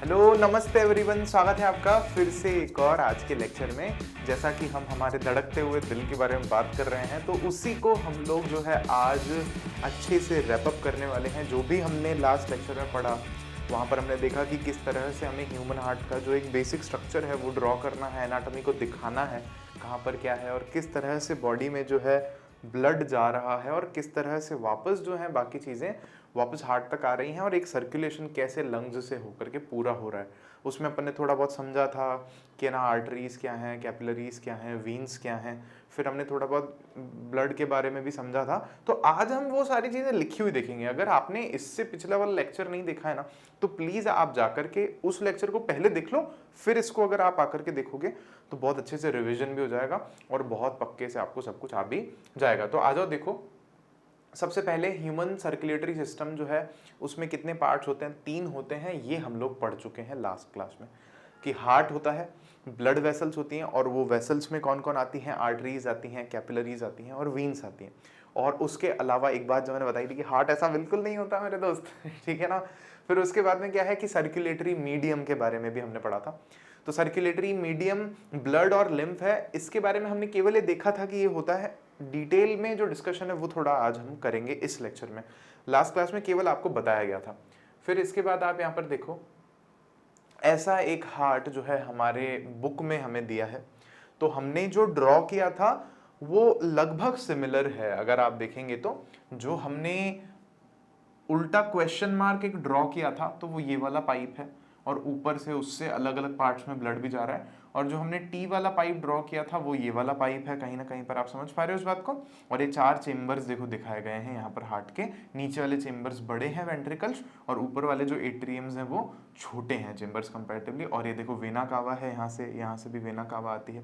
Hello नमस्ते everyone, स्वागत है आपका फिर से एक और आज के लेक्चर में। जैसा कि हम हमारे धड़कते हुए दिल के बारे में बात कर रहे हैं, तो उसी को हम लोग जो है आज अच्छे से रैप अप करने वाले हैं। जो भी हमने लास्ट लेक्चर में पढ़ा, वहाँ पर हमने देखा कि किस तरह से हमें ह्यूमन हार्ट का जो एक बेसिक स्ट्रक्चर है वो ड्रॉ करना है, एनाटॉमी को दिखाना है कहाँ पर क्या है, और किस तरह से बॉडी में जो है ब्लड जा रहा है और किस तरह से वापस जो है बाकी चीज़ें वापस हार्ट तक आ रही हैं, और एक सर्कुलेशन कैसे लंग्स से होकर के पूरा हो रहा है। उसमें अपन ने थोड़ा बहुत समझा था कि ना आर्टरीज़ क्या हैं, कैपिलरीज़ क्या हैं, वीन्स क्या हैं। फिर हमने थोड़ा बहुत ब्लड के बारे में भी समझा था। तो आज हम वो सारी चीज़ें लिखी हुई देखेंगे। अगर आपने इससे पिछला वाला लेक्चर नहीं देखा है ना, तो प्लीज़ आप जाकर के उस लेक्चर को पहले देख लो, फिर इसको अगर आप आकर के देखोगे तो बहुत अच्छे से रिविजन भी हो जाएगा और बहुत पक्के से आपको सब कुछ आ भी जाएगा। तो आ जाओ, देखो सबसे पहले ह्यूमन सर्कुलेटरी सिस्टम जो है उसमें कितने पार्ट्स होते हैं? 3 होते हैं। ये हम लोग पढ़ चुके हैं लास्ट क्लास में कि हार्ट होता है, ब्लड वेसल्स होती हैं, और वो वेसल्स में कौन कौन आती हैं? आर्टरीज आती हैं, कैपिलरीज आती हैं और वीन्स आती हैं। और उसके अलावा एक बात जो मैंने बताई थी कि हार्ट ऐसा बिल्कुल नहीं होता मेरे दोस्त ठीक है ना। फिर उसके बाद में क्या है कि सर्कुलेटरी मीडियम के बारे में भी हमने पढ़ा था। तो सर्कुलेटरी मीडियम ब्लड और लिम्फ है, इसके बारे में हमने केवल ये देखा था कि ये होता है। डिटेल में जो डिस्कशन है वो थोड़ा आज हम करेंगे इस लेक्चर में। लास्ट क्लास में केवल आपको बताया गया था। फिर इसके बाद आप यहाँ पर देखो, ऐसा एक हार्ट जो है हमारे बुक में हमें दिया है। तो हमने जो ड्रॉ किया था वो लगभग सिमिलर है। अगर आप देखेंगे तो जो हमने उल्टा क्वेश्चन मार्क एक ड्रॉ किया था, तो वो ये वाला पाइप है और ऊपर से उससे अलग अलग पार्ट्स में ब्लड भी जा रहा है। और जो हमने टी वाला पाइप ड्रॉ किया था वो ये वाला पाइप है। कहीं ना कहीं पर आप समझ पा रहे हो इस बात को। और ये 4 चेम्बर्स देखो दिखाए गए हैं यहाँ पर हार्ट के। नीचे वाले चेम्बर्स बड़े हैं वेंट्रिकल्स, और ऊपर वाले जो एट्रियम्स हैं वो छोटे हैं चेम्बर्स कंपैरेटिवली। और ये देखो वेना कावा है, यहाँ से भी वेना कावा आती है।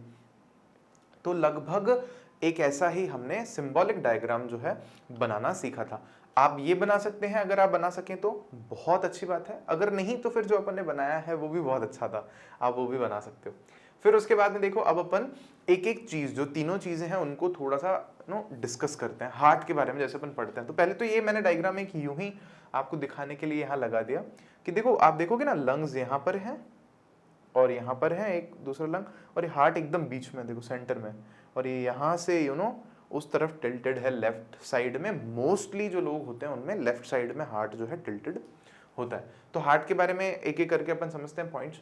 तो लगभग एक ऐसा ही हमने सिंबॉलिक डायग्राम जो है बनाना सीखा था। आप ये बना सकते हैं, अगर आप बना सकें तो बहुत अच्छी बात है। अगर नहीं तो फिर जो अपन ने बनाया है वो भी बहुत अच्छा था, आप वो भी बना सकते हो। फिर उसके बाद में देखो, अब अपन एक एक चीज, जो तीनों चीजें हैं उनको थोड़ा सा डिस्कस करते हैं। हार्ट के बारे में जैसे अपन पढ़ते हैं, तो पहले तो ये मैंने डायग्राम एक यूं ही आपको दिखाने के लिए यहाँ लगा दिया कि देखो, आप देखोगे ना लंग्स यहाँ पर है और यहाँ पर है एक दूसरा लंग, और ये हार्ट एकदम बीच में देखो सेंटर में, और ये यहाँ से उस तरफ टिल्टेड है लेफ्ट साइड में। मोस्टली जो लोग होते हैं उनमें लेफ्ट साइड में हार्ट जो है टिल्टेड होता है। तो हार्ट के बारे में एक एक करके अपन समझते हैं पॉइंट्स।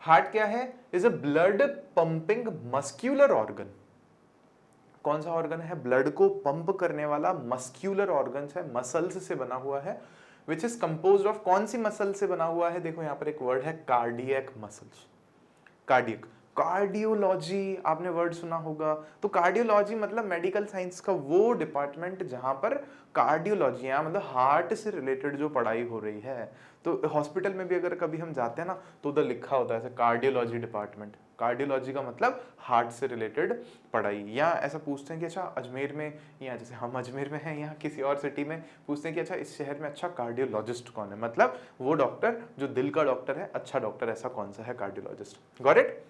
हार्ट क्या है? Is a blood pumping muscular organ. कौन सा ऑर्गन है? ब्लड को पंप करने वाला मस्क्यूलर ऑर्गन है, मसल्स से बना हुआ है। विच इज कंपोज्ड ऑफ, कौन सी मसल से बना हुआ है? देखो यहाँ पर एक वर्ड है कार्डियक मसल्स। कार्डियक, कार्डियोलॉजी आपने वर्ड सुना होगा। तो कार्डियोलॉजी मतलब मेडिकल साइंस का वो डिपार्टमेंट जहां पर कार्डियोलॉजी मतलब हार्ट से रिलेटेड जो पढ़ाई हो रही है। तो हॉस्पिटल में भी अगर कभी हम जाते हैं ना, तो उधर लिखा होता है कार्डियोलॉजी डिपार्टमेंट। कार्डियोलॉजी का मतलब हार्ट से रिलेटेड पढ़ाई। या ऐसा पूछते हैं कि अच्छा अजमेर में, या जैसे हम अजमेर में हैं, यहाँ किसी और सिटी में पूछते हैं कि अच्छा इस शहर में अच्छा कार्डियोलॉजिस्ट कौन है, मतलब वो डॉक्टर जो दिल का डॉक्टर है, अच्छा डॉक्टर ऐसा कौन सा है? कार्डियोलॉजिस्ट। Got it?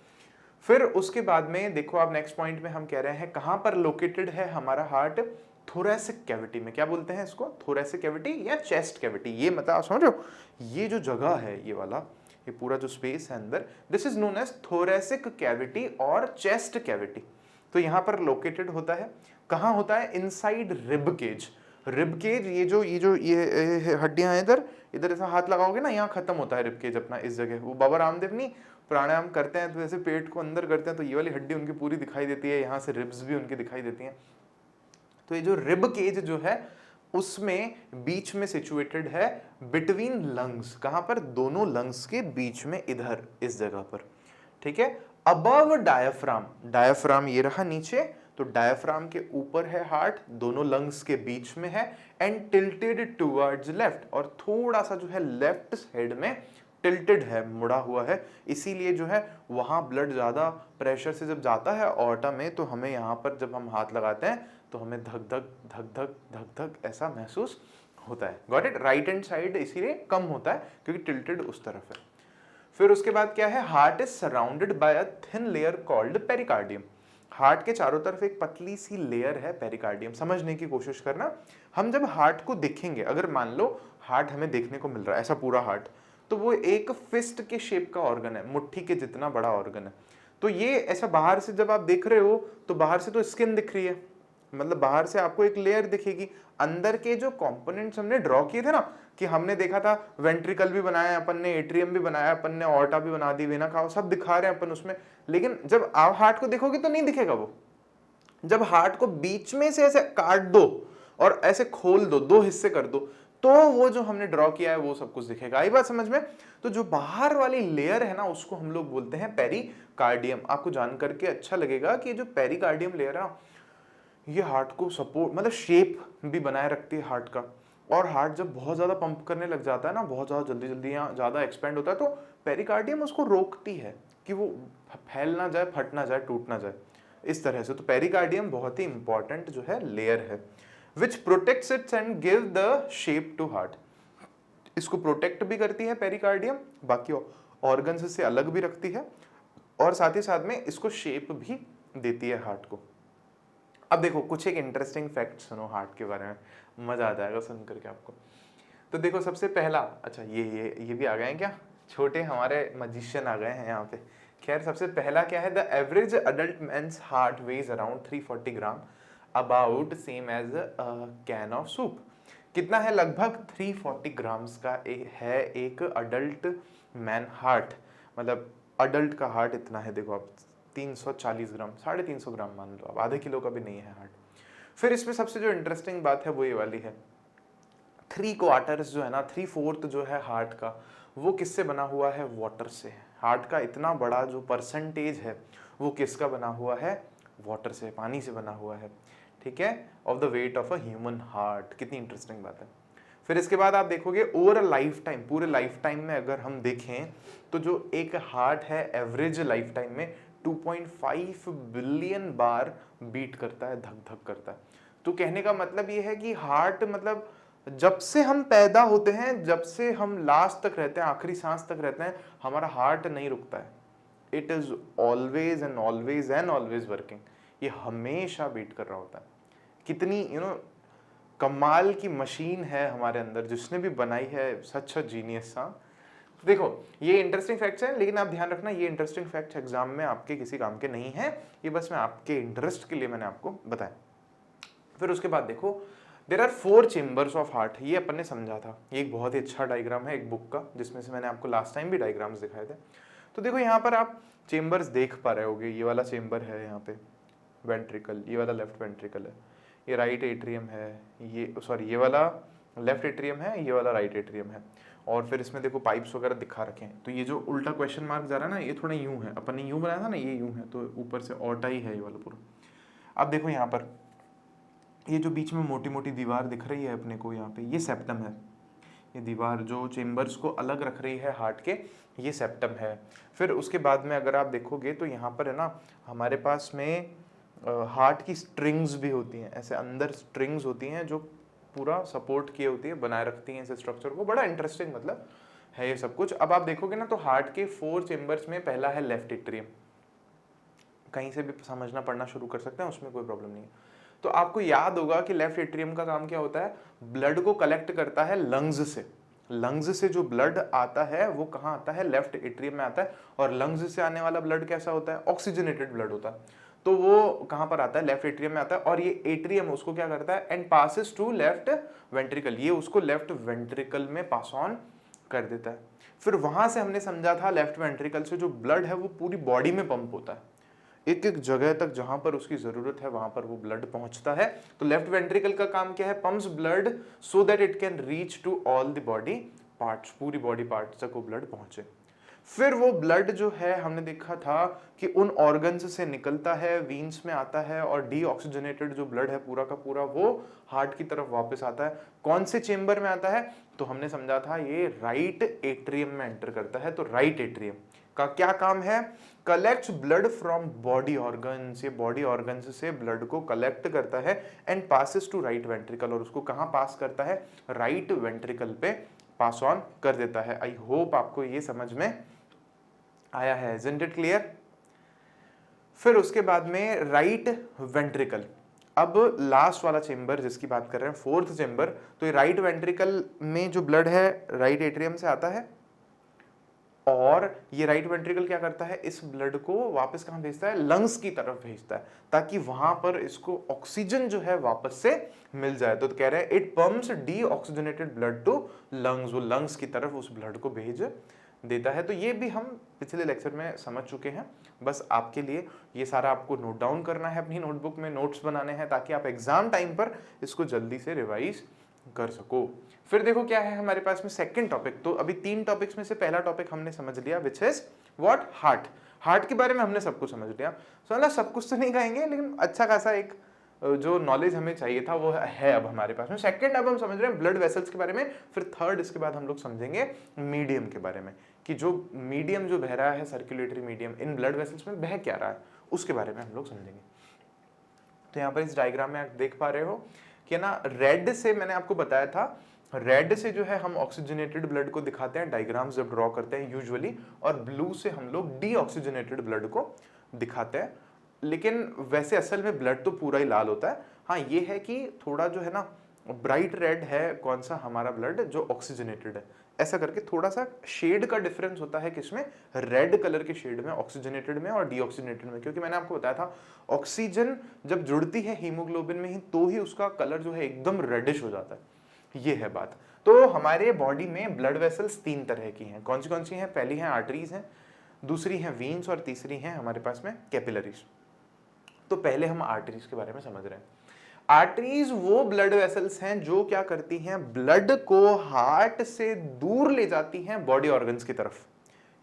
फिर उसके बाद में देखो, आप नेक्स्ट पॉइंट में हम कह रहे हैं कहां पर लोकेटेड है हमारा हार्ट? थोरैसिक कैविटी में। क्या बोलते हैं इसको? थोरैसिक कैविटी या चेस्ट कैविटी। ये मतलब आप समझ रहे हो, ये जो जगह है, ये वाला, ये पूरा जो स्पेस है अंदर, this is known as thoracic cavity और चेस्ट कैविटी। तो यहां पर लोकेटेड होता है। कहां होता है? Inside rib cage. Rib cage, ये हड्डियां हैं इधर, इधर ऐसा हाथ लगाओगे ना, यहाँ खत्म होता है रिब केज अपना इस जगह। वो बाबा रामदेव नहीं प्राणायाम करते हैं तो ऐसे पेट को अंदर करते हैं, तो ये वाली हड्डी उनकी पूरी दिखाई देती है, यहाँ से रिब्स भी उनकी दिखाई देती हैं। तो ये जो रिब केज जो है उसमें बीच में सिचुएटेड है बिटवीन लंग्स। कहां पर? दोनों लंग्स के बीच में, इधर इस जगह पर। ठीक है। अबव डायफ्राम, डायफ्राम ये रहा नीचे, तो डायफ्राम के ऊपर है हार्ट, दोनों लंग्स के बीच में है, एंड टिल्टेड टुवर्ड्स लेफ्ट, और थोड़ा सा जो है लेफ्ट साइड में टिल्टेड है, मुड़ा हुआ है। इसीलिए जो है वहां ब्लड ज्यादा प्रेशर से जब जाता है ऑर्टा में, तो हमें यहाँ पर जब हम हाथ लगाते हैं तो हमें धक धक धक धक धक धक ऐसा महसूस होता है। Got it? Right hand side इसीलिए कम होता है क्योंकि टिल्टेड उस तरफ है। फिर उसके बाद क्या है? Heart is surrounded by a thin layer called pericardium. Heart के चारों तरफ एक पतली सी लेयर है पेरिकार्डियम। समझने की कोशिश करना। हम जब हार्ट को देखेंगे, अगर मान लो हार्ट हमें देखने को मिल रहा है ऐसा पूरा हार्ट, तो वो एक फिस्ट के शेप का ऑर्गन है, मुट्ठी के जितना बड़ा ऑर्गन है। तो ये ऐसा बाहर से जब आप देख रहे हो तो बाहर से तो स्किन दिख रही है, मतलब बाहर से आपको एक लेयर दिखेगी, अंदर के जो कंपोनेंट्स हमने ड्रॉ किए थे ना, कि हमने देखा था वेंट्रिकल भी बनाया अपन ने, एट्रियम भी बनाया अपन ने, ऑर्टा भी बना दी, वेना कावा सब दिखा रहे हैं अपन उसमें, लेकिन जब आप हार्ट को देखोगे तो नहीं दिखेगा वो। जब हार्ट को बीच में से ऐसे काट दो और ऐसे खोल दो, दो हिस्से कर दो, तो वो जो हमने ड्रॉ किया है वो सब कुछ दिखेगा। आई बात समझ में? तो जो बाहर वाली लेयर है ना उसको हम लोग बोलते हैं पेरिकार्डियम। आपको जान करके अच्छा लगेगा कि जो पेरिकार्डियम लेयर है ये हार्ट को सपोर्ट, मतलब शेप भी बनाए रखती है हार्ट का। और हार्ट जब बहुत ज्यादा पंप करने लग जाता है ना, बहुत ज्यादा जल्दी जल्दी या ज्यादा एक्सपेंड होता है, तो पेरिकार्डियम उसको रोकती है कि वो फैल ना जाए, फट ना जाए, टूट ना जाए, इस तरह से। तो पेरिकार्डियम बहुत ही इंपॉर्टेंट जो है लेयर है, which protects its and give the shape to heart. इसको प्रोटेक्ट भी करती है पेरिकार्डियम, बाकी ऑर्गन्स से अलग भी रखती है, और साथ ही साथ में इसको शेप भी देती है हार्ट को। अब देखो कुछ एक इंटरेस्टिंग फैक्ट सुनो हार्ट के बारे में, मजा आ जाएगा सुन करके आपको। तो देखो सबसे पहला, अच्छा ये भी आ गए हैं क्या, छोटे हमारे मजिशियन आ गए हैं यहाँ पे। खैर सबसे पहला क्या है, the average adult men's heart weighs around 340 gram, about same as a can of soup. कितना है? लगभग 340 ग्राम्स का है एक अडल्ट मैन हार्ट, मतलब अडल्ट का हार्ट इतना है। देखो आप 340 ग्राम, 350 ग्राम मान लो, अब आधे किलो का भी नहीं है हार्ट। फिर इसमें सबसे जो इंटरेस्टिंग बात है वो ये वाली है, 3/4 जो है ना, 3/4 जो है हार्ट का, वो किससे बना हुआ है? वाटर से। हार्ट का इतना बड़ा जो परसेंटेज है वो किसका बना हुआ है? वाटर से, पानी से बना हुआ है, ठीक है, of the weight of a human heart. कितनी इंटरेस्टिंग बात है। फिर इसके बाद आप देखोगे ओवर अ लाइफ टाइम, पूरे लाइफ टाइम में अगर हम देखें तो जो एक हार्ट है एवरेज लाइफ टाइम में 2.5 बिलियन बार बीट करता है, धक धक करता है। तो कहने का मतलब ये है कि हार्ट, मतलब जब से हम पैदा होते हैं, जब से हम लास्ट तक रहते हैं, आखिरी सांस तक रहते हैं, हमारा हार्ट नहीं रुकता है। It is always and always and always working. ये हमेशा बीट कर रहा होता है। कितनी कमाल की मशीन है हमारे अंदर, जिसने भी बनाई है, सच अ जीनियस। हाँ देखो ये इंटरेस्टिंग फैक्ट्स हैं, लेकिन आप ध्यान रखना ये इंटरेस्टिंग फैक्ट्स एग्जाम में आपके किसी काम के नहीं है, ये बस मैं आपके इंटरेस्ट के लिए मैंने आपको बताया। फिर उसके बाद देखो there are 4 chambers of heart, ये अपन ने समझा था। ये एक बहुत ही अच्छा डायग्राम है एक बुक का, जिसमें से मैंने आपको लास्ट टाइम भी डायग्राम्स दिखाए थे। तो देखो यहाँ पर आप चेम्बर्स देख पा रहे होगे, ये वाला चेम्बर है यहाँ पे वेंट्रिकल, ये वाला लेफ्ट वेंट्रिकल है, ये राइट एट्रियम है, ये सॉरी ये वाला लेफ्ट एट्रियम है, ये वाला राइट एट्रियम है। और फिर इसमें देखो पाइप्स वगैरह दिखा रखे हैं। तो ये जो उल्टा क्वेश्चन मार्क जा रहा है ना, ये थोड़ा यूं है, अपन ने यूं बनाया था ना, ये यूं है, तो ऊपर से ऑर्टा ही है ये वाला पूरा। अब देखो यहाँ पर ये जो बीच में मोटी मोटी दीवार दिख रही है अपने को यहाँ पे, ये सेप्टम है। ये दीवार जो चेम्बर्स को अलग रख रही है हार्ट के, ये सेप्टम है। फिर उसके बाद में अगर आप देखोगे तो यहाँ पर है ना हमारे पास में हार्ट की स्ट्रिंग्स भी होती हैं, ऐसे अंदर स्ट्रिंग्स होती हैं जो पूरा सपोर्ट किए होती है, बनाए रखती हैं इस स्ट्रक्चर को। बड़ा इंटरेस्टिंग मतलब है ये सब कुछ। अब आप देखोगे ना तो हार्ट के 4 चेम्बर्स में पहला है लेफ्ट एट्रियम, कहीं से भी समझना पढ़ना शुरू कर सकते हैं, उसमें कोई प्रॉब्लम नहीं है। तो आपको याद होगा कि लेफ्ट एट्रियम का काम क्या होता है? ब्लड को कलेक्ट करता है लंग्स से। लंग्स से जो ब्लड आता है वो कहाँ आता है? लेफ्ट एट्रियम में आता है। और लंग्स से आने वाला ब्लड कैसा होता है? ऑक्सीजनेटेड ब्लड होता है। तो वो कहाँ पर आता है? लेफ्ट एट्रियम में आता है। और ये एट्रियम उसको क्या करता है? And passes to left ventricle, ये उसको लेफ्ट वेंट्रिकल में पास ऑन कर देता है। फिर वहां से हमने समझा था लेफ्ट वेंट्रिकल से जो ब्लड है वो पूरी बॉडी में पंप होता है, एक एक जगह तक जहां पर उसकी जरूरत है वहां पर वो ब्लड पहुंचता है। तो लेफ्ट वेंट्रिकल का काम क्या है? Pumps blood so that it can reach to all the body parts, पूरी बॉडी पार्ट्स तक वो ब्लड पहुंचे। फिर वो ब्लड जो है हमने देखा था कि उन ऑर्गन्स से निकलता है, वीन्स में आता है, और डीऑक्सीजनेटेड जो ब्लड है पूरा का पूरा वो हार्ट की तरफ वापस आता है। कौन से चेम्बर में आता है? तो हमने समझा था ये राइट एट्रियम में एंटर करता है। तो राइट एट्रियम का क्या काम है? Collects blood from body organs, ये बॉडी ऑर्गन्स से ब्लड को कलेक्ट करता है and passes to right ventricle, और उसको कहाँ पास करता है? राइट वेंट्रिकल पे पास ऑन कर देता है। आई होप आपको ये समझ में आया है। Isn't it clear? फिर उसके बाद में राइट वेंट्रिकल, अब लास्ट वाला चेम्बर जिसकी बात कर रहे हैं, 4th चेम्बर। तो ये राइट वेंट्रिकल में जो ब्लड है राइट एट्रियम से आता है, और ये राइट वेंट्रिकल क्या करता है, इस ब्लड को वापस कहाँ भेजता है, लंग्स की तरफ भेजता है, ताकि वहां पर इसको ऑक्सीजन जो है वापस से मिल जाए। तो कह रहे हैं it pumps deoxygenated blood to lungs, वो लंग्स की तरफ उस ब्लड को भेज देता है। तो ये भी हम पिछले लेक्चर में समझ चुके हैं। बस आपके लिए ये सारा आपको नोट डाउन करना है, अपनी नोटबुक में नोट्स बनाने हैं, ताकि आप एग्जाम टाइम पर इसको जल्दी से रिवाइज कर सको। फिर देखो क्या है हमारे पास में सेकंड टॉपिक। तो अभी 3 टॉपिक्स में से पहला टॉपिक हमने समझ लिया, which is what, heart. Heart के बारे में हमने सब कुछ समझ लिया। मतलब सब कुछ तो नहीं कहेंगे, लेकिन अच्छा खासा एक जो नॉलेज हमें चाहिए था वो है अब हमारे पास में। सेकंड अब हम समझ रहे हैं ब्लड वेसल्स के बारे में। फिर थर्ड इसके बाद हम लोग समझेंगे मीडियम के बारे में, कि जो मीडियम जो बह रहा है, circulatory medium in blood vessels में बह क्या रहा है, उसके बारे में हम लोग समझेंगे। तो यहाँ पर इस डायग्राम में आप देख पा रहे हो कि ना, रेड से मैंने आपको बताया था, रेड से जो है हम ऑक्सीजनेटेड ब्लड को दिखाते हैं, डायग्राम्स जब ड्रॉ करते हैं यूजुअली, और ब्लू से हम लोग डीऑक्सीजनेटेड ब्लड को दिखाते हैं। लेकिन वैसे असल में ब्लड तो पूरा ही लाल होता है। हाँ, ये है कि थोड़ा जो है ना ब्राइट रेड है कौन सा हमारा ब्लड जो ऑक्सीजनेटेड है, ऐसा करके थोड़ा सा शेड का डिफरेंस होता है किसमें, रेड कलर के शेड में, ऑक्सीजनेटेड में और डीऑक्सीजनेटेड में। क्योंकि मैंने आपको बताया था ऑक्सीजन जब जुड़ती है हीमोग्लोबिन में ही तो ही उसका कलर जो है एकदम रेडिश हो जाता है। ये है बात। तो हमारे बॉडी में ब्लड वेसल्स 3 तरह की हैं। कौन सी हैं? पहली हैं आर्टरीज हैं, दूसरी हैं वीन्स और तीसरी हैं हमारे पास में कैपिलरीज। तो पहले हम आर्टरीज के बारे में समझ रहे हैं। आर्टरीज वो ब्लड वेसल्स हैं जो क्या करती हैं, ब्लड को हार्ट से दूर ले जाती हैं बॉडी ऑर्गन्स की तरफ।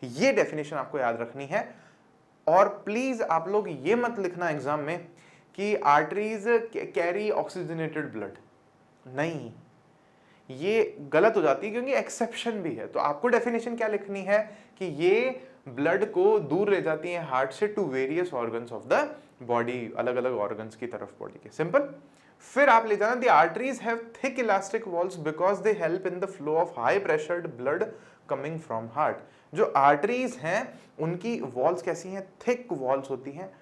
ये डेफिनेशन आपको याद रखनी है। और प्लीज आप लोग ये मत लिखना एग्जाम में कि आर्टरीज कैरी ऑक्सीजनेटेड ब्लड, नहीं, ये गलत हो जाती है, क्योंकि एक्सेप्शन भी है। तो आपको डेफिनेशन क्या लिखनी है कि ये ब्लड को दूर ले जाती है हार्ट से to various organs of the body, अलग अलग ऑर्गन्स की तरफ बॉडी के, सिंपल। फिर आप ले जाना, the arteries have thick elastic walls because they help in the flow of high pressured blood coming from heart. जो आर्टरीज हैं उनकी वॉल्स कैसी हैं, थिक वॉल्स होती हैं।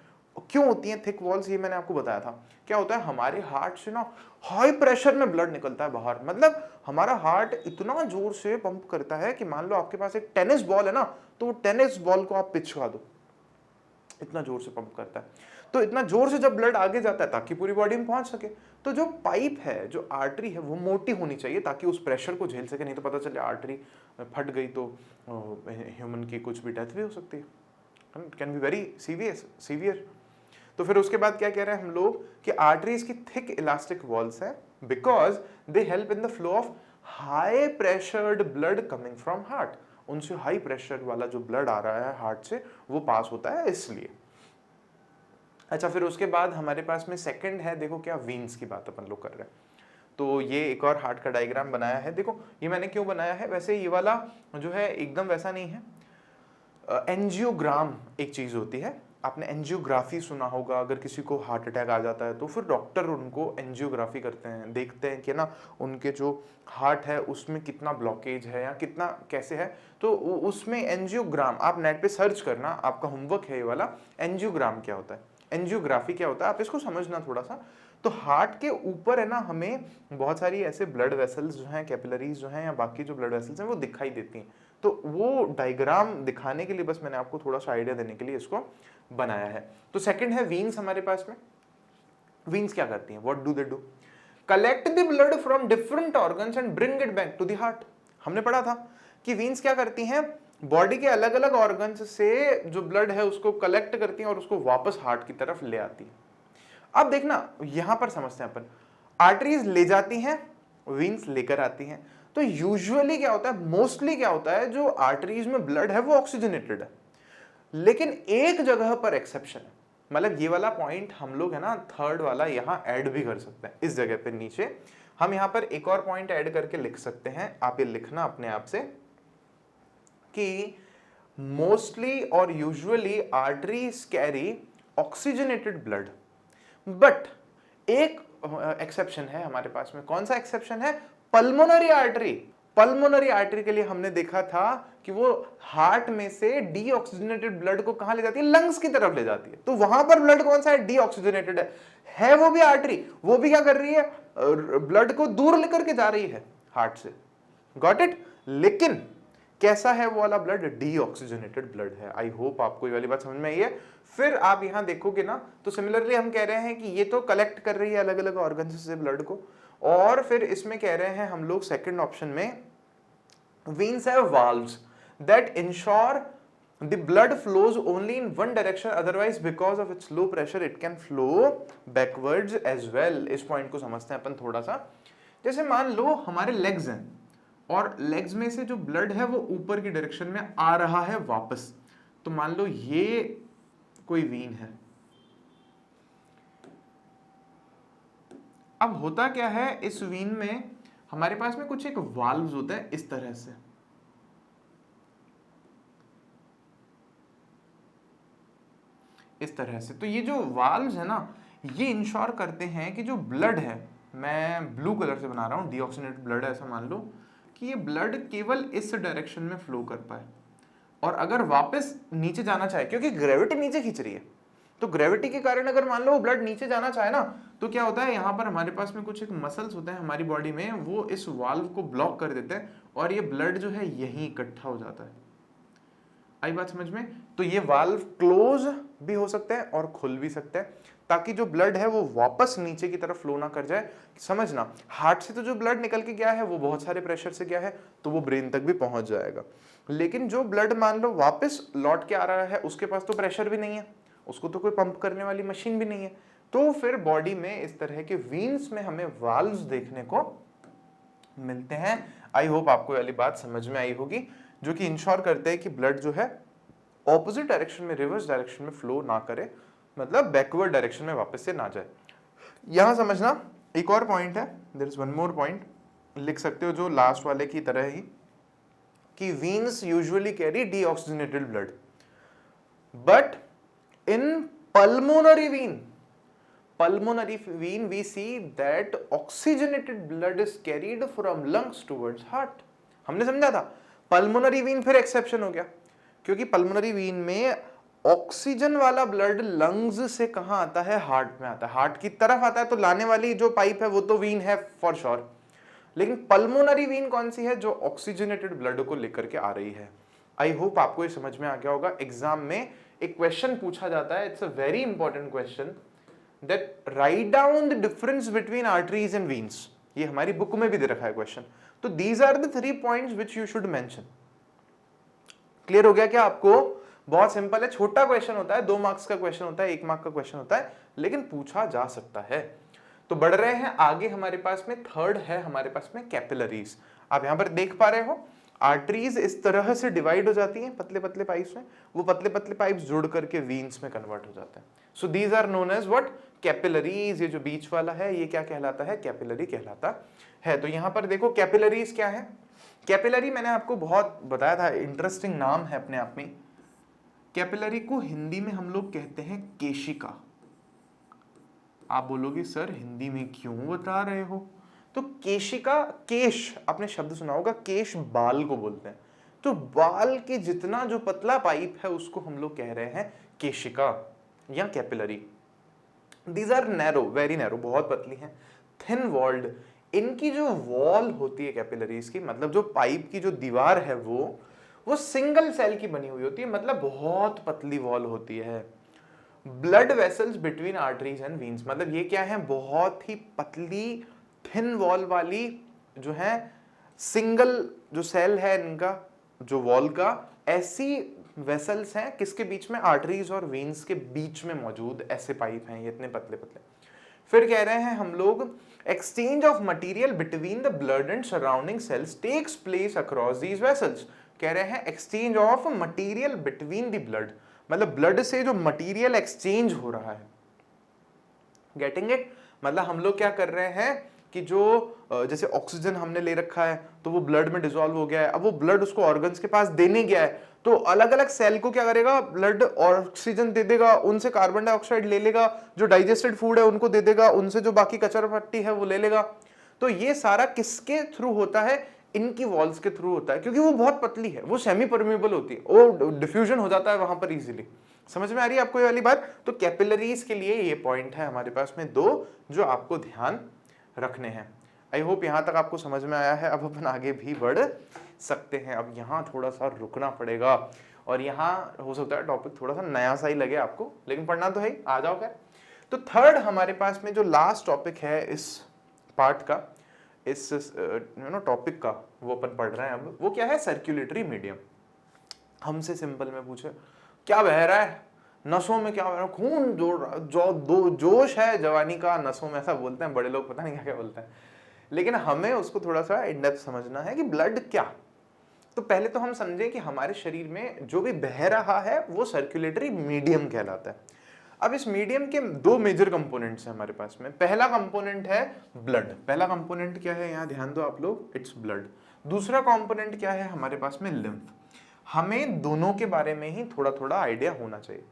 क्यों होती हैं थिक वॉल्स, ये मैंने आपको बताया था। क्या होता है, हमारे हार्ट से ना हाई प्रेशर में ब्लड निकलता है बाहर, मतलब हमारा हार्ट इतना जोर से पंप करता है कि मान लो आपके पास एक टेनिस बॉल है ना, तो वो टेनिस बॉल को आप पिचका दो, इतना जोर से पंप करता है। तो इतना जोर से जब ब्लड आगे जाता है ताकि पूरी बॉडी में पहुंच सके। तो जो पाइप है, जो आर्टरी है, वो मोटी होनी चाहिए ताकि उस प्रेशर को झेल सके। नहीं तो पता चले आर्टरी फट गई तो ह्यूमन की कुछ भी डेथ भी हो सकती है, कैन बी वेरी सीवियर। तो फिर उसके बाद क्या कह रहे हैं हम लोग कि आर्टरीज की थिक इलास्टिक वॉल्स है because they help in the flow of high pressured blood coming from heart. उनसे हाई प्रेशर वाला जो ब्लड आ रहा है हार्ट से वो पास होता है, इसलिए। अच्छा, फिर उसके बाद हमारे पास में सेकंड है, देखो क्या, वीन्स की बात अपन लोग कर रहे हैं। तो ये एक और हार्ट का डायग्राम बनाया है। देखो ये मैंने क्यों बनाया है, वैसे ये वाला जो है एकदम वैसा नहीं है। एंजियोग्राम एक चीज होती है, आपने एंजियोग्राफी सुना होगा। अगर किसी को हार्ट अटैक आ जाता है तो फिर डॉक्टर उनको एंजियोग्राफी करते हैं, देखते हैं कि ना उनके जो हार्ट है उसमें कितना ब्लॉकेज है या कितना कैसे है। तो उसमें एंजियोग्राम, आप नेट पे सर्च करना, आपका होमवर्क है ये वाला। एंजियोग्राम क्या होता है, एंजियोग्राफी क्या होता है, आप इसको समझना थोड़ा सा। तो हार्ट के ऊपर है ना हमें बहुत सारी ऐसे ब्लड वेसल्स जो हैं, कैपिलरीज जो हैं या बाकी जो ब्लड वेसल्स हैं वो दिखाई देती हैं। तो वो डायग्राम दिखाने के लिए बस मैंने आपको थोड़ा सा आइडिया देने के लिए इसको बनाया है। तो सेकंड है वीन्स हमारे पास में। वीन्स क्या करती हैं, what do they do, collect the blood from different organs and bring it back to the heart. हमने पढ़ा था कि वीन्स क्या करती हैं, बॉडी के अलग अलग ऑर्गन्स से जो ब्लड है उसको कलेक्ट करती हैं और उसको वापस हार्ट की तरफ ले आती है। अब देखना यहां पर समझते हैं अपन, आर्टरीज ले जाती हैं, वीन्स लेकर आती हैं। तो यूजुअली क्या होता है, मोस्टली क्या होता है, जो आर्टरीज में ब्लड है वो ऑक्सीजनेटेड है। लेकिन एक जगह पर एक्सेप्शन है, मतलब ये वाला पॉइंट हम लोग है ना थर्ड वाला यहां ऐड भी कर सकते हैं। इस जगह पे नीचे हम यहां पर एक और पॉइंट ऐड करके लिख सकते हैं। आप ये लिखना अपने आप से कि मोस्टली और usually arteries carry oxygenated blood, but एक एक्सेप्शन है हमारे पास में। कौन सा एक्सेप्शन है, पल्मोनरी आर्टरी। पल्मोनरी आर्टरी के लिए हमने देखा था कि वो हार्ट में से डीऑक्सीजनेटेड ब्लड को कहां ले जाती है, लंग्स की तरफ ले जाती है। तो वहां पर ब्लड कौन सा है, डीऑक्सीजनेटेड है वो भी आर्टरी। वो भी क्या कर रही है, ब्लड को दूर लेकर के जा रही है हार्ट से, गॉट इट। लेकिन कैसा है वो वाला ब्लड? डीऑक्सीजनेटेड ब्लड है। आई होप आपको ये वाली बात समझ में आई है। फिर आप यहाँ देखोगे ना तो सिमिलरली हम कह रहे हैं कि ये तो कलेक्ट कर रही है अलग अलग ऑर्गन से ब्लड को, और फिर इसमें कह रहे हैं हम लोग सेकंड ऑप्शन में veins have valves that ensure the blood flows only in one direction, otherwise because of its low pressure it can flow backwards as well। इस पॉइंट को समझते हैं अपन थोड़ा सा। जैसे मान लो हमारे लेग्स हैं और लेग्स में से जो ब्लड है वो ऊपर की डायरेक्शन में आ रहा है वापस, तो मान लो ये कोई वीन है। अब होता क्या है, इस वीन में हमारे पास में कुछ एक वाल्व्स होता है इस तरह से, इस तरह से। तो ये जो वाल्व्स है ना, ये इंश्योर करते हैं कि जो ब्लड है, मैं ब्लू कलर से बना रहा हूं, डीऑक्सीजनेटेड ब्लड है, ऐसा मान लो कि ये ब्लड केवल इस डायरेक्शन में फ्लो कर पाए, और अगर वापस नीचे जाना चाहे, क्योंकि ग्रेविटी नीचे खींच रही है, तो ग्रेविटी के कारण अगर मान लो वो ब्लड नीचे जाना चाहे ना, तो क्या होता है, यहाँ पर हमारे पास में कुछ एक मसल्स होते हैं हमारी बॉडी में, वो इस वाल्व को ब्लॉक कर देते हैं और ये ब्लड जो है यहीं इकट्ठा हो जाता है। आई बात समझ में? तो ये वाल्व क्लोज भी हो सकते हैं और खुल भी सकते हैं, ताकि जो ब्लड है वो वापस नीचे की तरफ फ्लो ना कर जाए। समझना, हार्ट से तो जो ब्लड निकल के गया है वो बहुत सारे प्रेशर से गया है, तो वो ब्रेन तक भी पहुंच जाएगा। लेकिन जो ब्लड मान लो वापस लौट के आ रहा है, उसके पास तो प्रेशर भी नहीं है, उसको तो कोई पंप करने वाली मशीन भी नहीं है, तो फिर बॉडी में इस तरह के वीन्स में हमें वाल्व्स देखने को मिलते हैं। आई होप आपको वाली बात समझ में आई होगी, जो कि इंश्योर करते हैं कि ब्लड जो है ऑपोजिट डायरेक्शन में, रिवर्स डायरेक्शन में फ्लो ना करे, मतलब बैकवर्ड डायरेक्शन में वापस से ना जाए। यहां समझना एक और पॉइंट है, there is one more point, लिख सकते हो जो लास्ट वाले की तरह ही, कि veins usually carry deoxygenated blood, but in pulmonary vein we see that oxygenated blood is carried from lungs towards heart। हमने समझा था pulmonary vein फिर एक्सेप्शन हो गया, क्योंकि pulmonary vein में ऑक्सीजन वाला ब्लड लंग्स से कहां आता है, हार्ट में आता है, हार्ट की तरफ आता है, तो लाने वाली जो पाइप है वो तो वीन है फॉर श्योर। लेकिन पल्मोनरी वीन कौन सी है? जो ऑक्सीजनेटेड ब्लड को लेकर के आ रही है। आई होप आपको ये समझ में आ गया होगा। एग्जाम में एक क्वेश्चन पूछा जाता है, it's a very important question, that write down the difference between arteries and veins. ये हमारी बुक में भी दे रखा है क्वेश्चन। तो these are the 3 points which you should mention. Clear हो गया क्या आपको? बहुत सिंपल है, छोटा क्वेश्चन होता है, 2 मार्क्स का क्वेश्चन होता है, 1 मार्क का क्वेश्चन होता है, लेकिन पूछा जा सकता है। तो बढ़ रहे हैं आगे, हमारे पास में थर्ड है हमारे पास में कैपिलरीज। आप यहां पर देख पा रहे हो, आर्टरीज इस तरह से डिवाइड हो जाती हैं पतले पतले पाइप्स में, वो पतले पतले पाइप्स जुड़ करके वीन्स में कन्वर्ट हो जाते हैं। So these are known as what? Capillaries. ये जो बीच वाला है ये क्या कहलाता है? कैपिलरी कहलाता है। तो यहां पर देखो कैपिलरीज क्या है। कैपिलरी मैंने आपको बहुत बताया था, इंटरेस्टिंग नाम है अपने आप में। कैपिलरी को हिंदी में हम लोग कहते हैं केशिका। आप बोलोगे सर हिंदी में क्यों बता रहे हो? तो केशिका, केश आपने शब्द सुना होगा, केश बाल को बोलते हैं, तो बाल के जितना जो पतला पाइप है उसको हम लोग कह रहे हैं केशिका या capillary. These are narrow, very narrow, बहुत पतली हैं, थिन वॉल्ड। इनकी जो वॉल होती है कैपिलरीज की, मतलब जो पाइप की जो दीवार है वो सिंगल सेल की बनी हुई होती है, मतलब बहुत पतली वॉल होती है। Blood vessels between arteries and veins, मतलब ये क्या है? बहुत ही पतली थिन वॉल वाली जो है, सिंगल जो सेल है इनका, जो वॉल का, ऐसी वेसल्स हैं किसके बीच में? आर्टरीज और वीन्स के बीच में मौजूद ऐसे पाइप हैं, ये इतने पतले पतले। फिर कह रहे हैं हम लोग, exchange of material between the blood and surrounding cells takes place across these vessels. कह रहे हैं exchange of material between the blood, मतलब ब्लड से जो मटेरियल एक्सचेंज हो रहा है। Getting it? मतलब हम लोग क्या कर रहे हैं कि जो जैसे ऑक्सीजन हमने ले रखा है तो वो ब्लड में डिसॉल्व हो गया है, अब वो ब्लड उसको ऑर्गन्स के पास देने गया है, तो अलग अलग सेल को क्या करेगा? ब्लड ऑक्सीजन दे देगा, उनसे कार्बन डाइऑक्साइड ले लेगा, जो डाइजेस्टेड फूड है उनको दे देगा, उनसे जो बाकी कचरा पट्टी है वो ले लेगा। तो ये सारा किसके थ्रू होता है? इनकी वॉल्स के थ्रू होता है, क्योंकि वो बहुत पतली है, वो सेमी परमेबल होती है, वो डिफ्यूजन हो जाता है वहां पर इजीली। समझ में आ रही है आपको ये वाली बात? तो कैपिलरीज के लिए ये पॉइंट है हमारे पास में 2 जो आपको ध्यान रखने हैं। आई होप यहाँ तक आपको समझ में आया है। अब अपन आगे भी बढ़ सकते हैं। अब यहाँ थोड़ा सा रुकना पड़ेगा और यहाँ हो सकता है टॉपिक थोड़ा सा नया सा ही लगे आपको, लेकिन पढ़ना तो है ही, आ जाओ क्या। तो थर्ड हमारे पास में जो लास्ट टॉपिक है इस पार्ट का, इस टॉपिक का, वो अपन पढ़ रहे हैं अब, वो क्या है, सर्कुलेटरी मीडियम। हमसे सिंपल में पूछे क्या बह रहा है नसों में, क्या बह रहा है, खून जोश है जवानी का नसों में, ऐसा बोलते हैं बड़े लोग, पता नहीं क्या क्या बोलते हैं, लेकिन हमें उसको थोड़ा सा इन डेप्थ समझना है कि ब्लड क्या। तो पहले तो हम समझें कि हमारे शरीर में जो भी बह रहा है वो सर्कुलेटरी मीडियम कहलाता है। अब इस मीडियम के दो मेजर कंपोनेंट्स हैं हमारे पास में। पहला कंपोनेंट है ब्लड। पहला कंपोनेंट क्या है, यहाँ ध्यान दो आप लोग, इट्स ब्लड। दूसरा कंपोनेंट क्या है हमारे पास में, लिम्फ। हमें दोनों के बारे में ही थोड़ा थोड़ा आइडिया होना चाहिए।